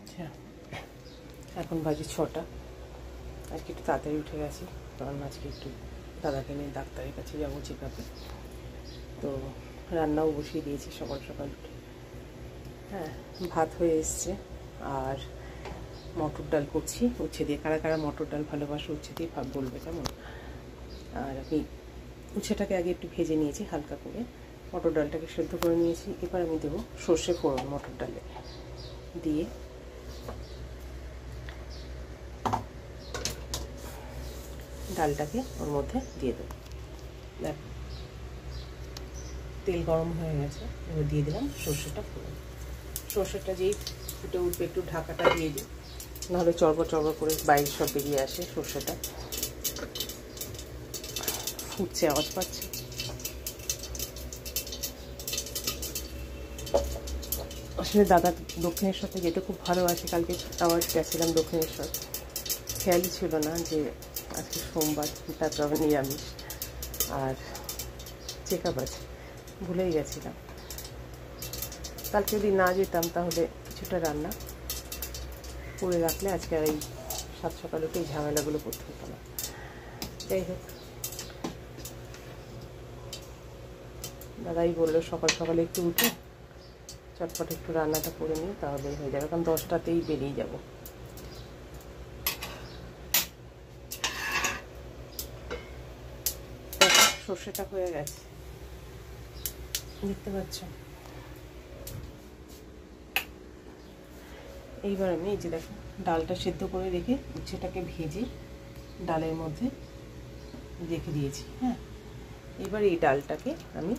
আচ্ছা, এখন বাজে 6টা। আজকে একটু তাড়াতাড়ি উঠে গেছি, কারণ আজকে একটু দাদাকে নিয়ে ডাক্তারের কাছে যাবো চেকআপে। তো রান্নাও বসিয়ে দিয়েছি সকাল সকাল উঠে। হ্যাঁ, ভাত হয়ে এসছে, আর মটর ডাল করছি উচ্ছে দিয়ে। কারা কারা মটর ডাল ভালোবাসে উচ্ছে দিয়ে ভাব বলবে কেমন। আর আমি উচ্ছেটাকে আগে একটু ভেজে নিয়েছি হালকা করে, মটর ডালটাকে সেদ্ধ করে নিয়েছি। এবার আমি দেবো সর্ষে ফোড়ন মটর ডালে দিয়ে, ডালটাকে ওর মধ্যে দিয়ে দেবো। দেখ, তেল গরম হয়ে গেছে, এবার দিয়ে দিলাম সর্ষেটা ফোড়ন। সর্ষেটা যেই ফুটে উঠবে একটু ঢাকাটা দিয়ে দিই, নাহলে চড়বড় চড়বড় করে বাইরে সব বেরিয়ে আসে। সর্ষেটা ফুটছে, আওয়াজ পাচ্ছে। আসলে দাদা দক্ষিণেশ্বরতে যেতে খুব ভালোবাসে। কালকে আবার গেছিলাম দক্ষিণেশ্বর, খেয়ালই ছিল না যে আজকে সোমবার, তারপর আবার নিরামিষ আর চেকআপ আছে, ভুলেই গেছিলাম। কালকে যদি না যেতাম তাহলে কিছুটা রান্না করে রাখলে আজকে আর এই সাত সকালে উঠে এই ঝামেলাগুলো করতে হতো না। যাই হোক, দাদাই বললো সকাল সকালে একটু উঠে চটপট একটু রান্নাটা করে নিই, তাহলেই হয়ে যাবে, কারণ 10টাতেই বেরিয়ে যাব। সর্ষেটা হয়ে গেছে, দেখতে পাচ্ছ। এইবার আমি এই যে দেখো ডালটা সেদ্ধ করে রেখে উচ্ছেটাকে ভেজে ডালের মধ্যে রেখে দিয়েছি। হ্যাঁ, এবার এই ডালটাকে আমি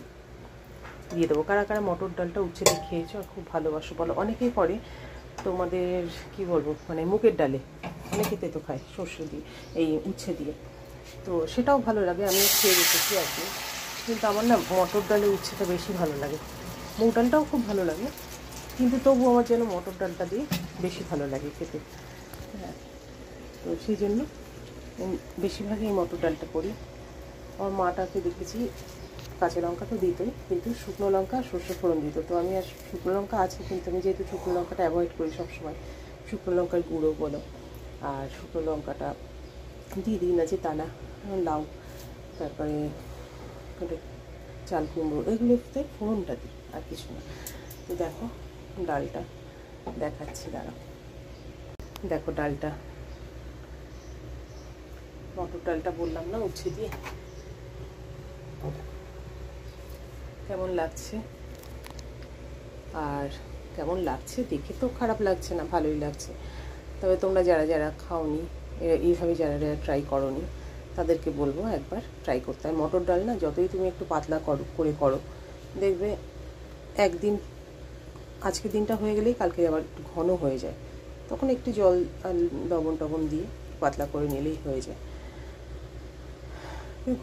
দিয়ে দেবো। কারা কারা মটর ডালটা উচ্ছে দিয়ে খেয়েছো আর খুব ভালোবাসো বলো। অনেকেই করে, তোমাদের কি বলবো, মানে মুগের ডালে অনেকে তেতো খায় সর্ষে দিয়ে, এই উচ্ছে দিয়ে, তো সেটাও ভালো লাগে। আমিও খেয়ে রেখেছি আর কি, কিন্তু আমার না মটর ডালে উচ্ছেটা বেশি ভালো লাগে। মুগ ডালটাও খুব ভালো লাগে, কিন্তু তবু আমার যেন মটর ডালটা দিয়ে বেশি ভালো লাগে খেতে। হ্যাঁ, তো সেই জন্য বেশিরভাগই এই মটর ডালটা করি। আমার মাটাকে দেখেছি কাঁচা লঙ্কা তো দিতই, কিন্তু শুকনো লঙ্কা সর্ষে ফোড়ন দিত। তো আমি আর শুকনো লঙ্কা আছে, কিন্তু আমি যেহেতু শুকনো লঙ্কাটা অ্যাভয়েড করি সবসময়, শুকনো লঙ্কার গুঁড়ো বলো আর শুকনো লঙ্কাটা দিয়ে দিই না যে তা না। লাউ, তারপরে চাল কুমড়ো, এগুলোতে ফোড়নটা দিই, আর কিছু না। তো দেখো ডালটা দেখাচ্ছি, দাঁড়াও। দেখো ডালটা, মটর ডালটা বললাম না উচ্ছে দিয়ে, কেমন লাগছে। আর কেমন লাগছে দেখে তো খারাপ লাগছে না, ভালোই লাগছে। তবে তোমরা যারা যারা খাওনি, এইভাবে যারা যারা ট্রাই করোনি, তাদেরকে বলবো একবার ট্রাই করতে হয়। মটর ডাল না যতই তুমি একটু পাতলা করো, দেখবে একদিন, আজকের দিনটা হয়ে গেলেই কালকে আবার একটু ঘন হয়ে যায়। তখন একটু জল আর লবণ টবণ দিয়ে পাতলা করে নিলেই হয়ে যায়।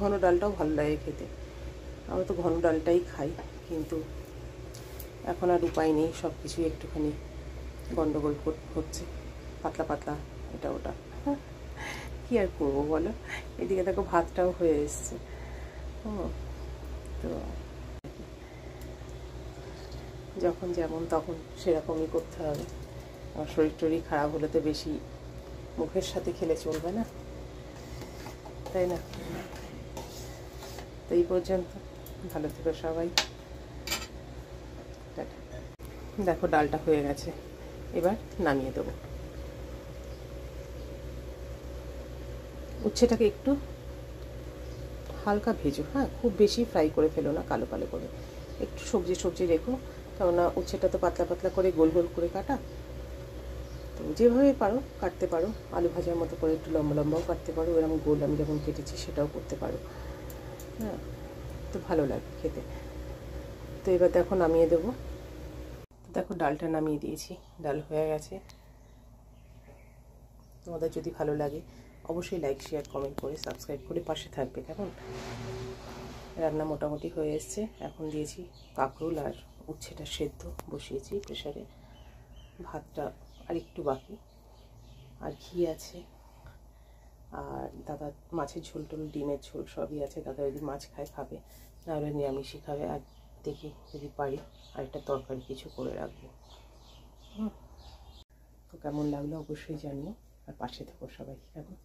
ঘন ডালটাও ভালো লাগে খেতে, আমরা তো ঘন ডালটাই খাই, কিন্তু এখন আর উপায় নেই, সব কিছুই একটুখানি গন্ডগোল হচ্ছে, পাতলা পাতলা এটা ওটা, কী আর করবো বলো। এদিকে দেখো ভাতটাও হয়ে এসছে। তো যখন যেমন তখন সেরকমই করতে হবে। আর শরীর টরীর খারাপ হলে তো বেশি মুখের সাথে খেলে চলবে না, তাই না? তো এই পর্যন্ত, ভালো থেকো সবাই। দেখো ডালটা হয়ে গেছে, এবার নামিয়ে দেবো। উচ্ছেটাকে একটু হালকা ভেজো, হ্যাঁ, খুব বেশি ফ্রাই করে ফেলো না, কালো কালো করে। একটু সবজি রেখো, কেননা উচ্ছেটা তো পাতলা পাতলা করে গোল গোল করে কাটা, তো যেভাবে পারো কাটতে পারো। আলু ভাজার মতো করে একটু লম্বা লম্বাও কাটতে পারো, এরকম গোল আমি যখন কেটেছি সেটাও করতে পারো। হ্যাঁ, তো ভালো লাগে খেতে। তো এবার দেখো নামিয়ে দেবো। দেখো ডালটা নামিয়ে দিয়েছি, ডাল হয়ে গেছে। তোমাদের যদি ভালো লাগে অবশ্যই লাইক শেয়ার কমেন্ট করে সাবস্ক্রাইব করে পাশে থাকবে, কেমন? রান্না মোটামুটি হয়ে এসছে। এখন দিয়েছি কাঁকরোল আর উচ্ছেটা সেদ্ধ বসিয়েছি প্রেশারে। ভাতটা আর একটু বাকি, আর ঘি আছে, আর দাদা মাছের ঝোল টোল, ডিমের ঝোল সবই আছে। দাদা যদি মাছ খায় খাবে, নাহলে নিরামিষই খাবে। আর দেখি যদি পারি আর একটা তরকারি কিছু করে রাখবো। তো কেমন লাগলো অবশ্যই জানিও, আর পাশে থেকো সবাই। এখন